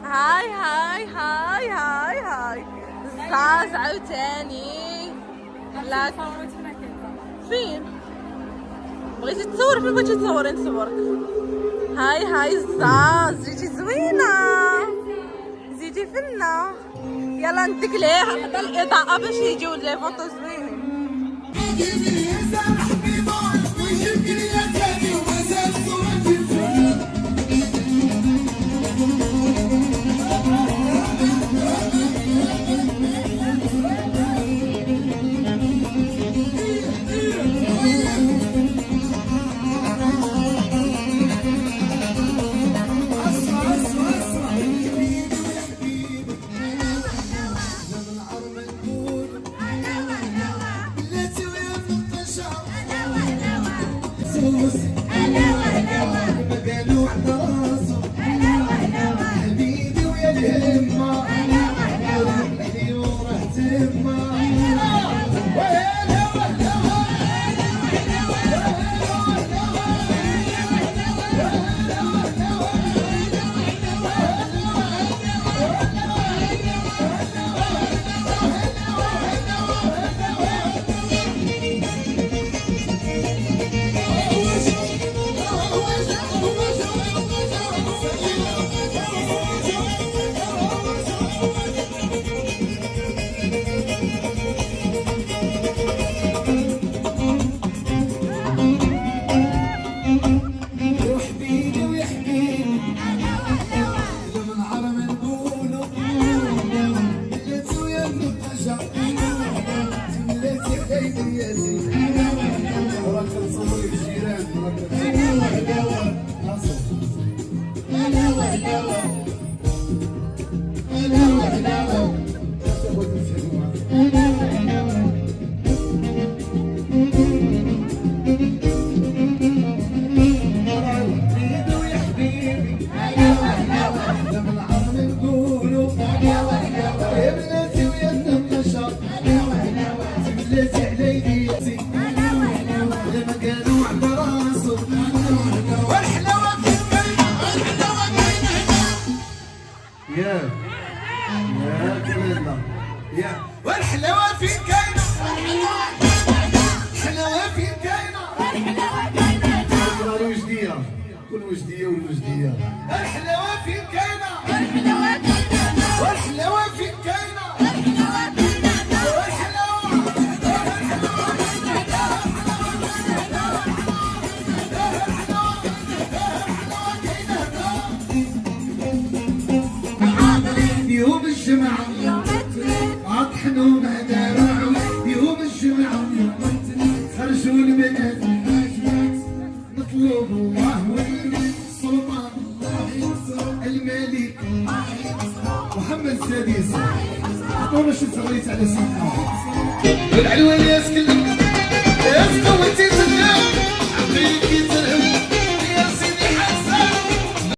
هاي هاي هاي هاي هاي الزاز عاوتاني. لا فين بغيتي تصور؟ فين بغيتي تصوري؟ نصورك. هاي هاي الزاز، جيتي زوينة، زيتي فنة. يلا ندق ليه حتى الإضاءة باش يجيو لي فوطو زوينين. والحلاوة فين كاينة، الحلاوة فين كاينة، الوجدية والوجدية والوجدية. الحلاوة فين كاينة، والحلاوة فين كاينة، يوم الجمعة عطحنوا بعد راعوا، يوم الجمعة خرجوا البنات نطلب الله والسلطان الملك محمد السادس. عطونا شي تغريت على سيدنا والعلواني.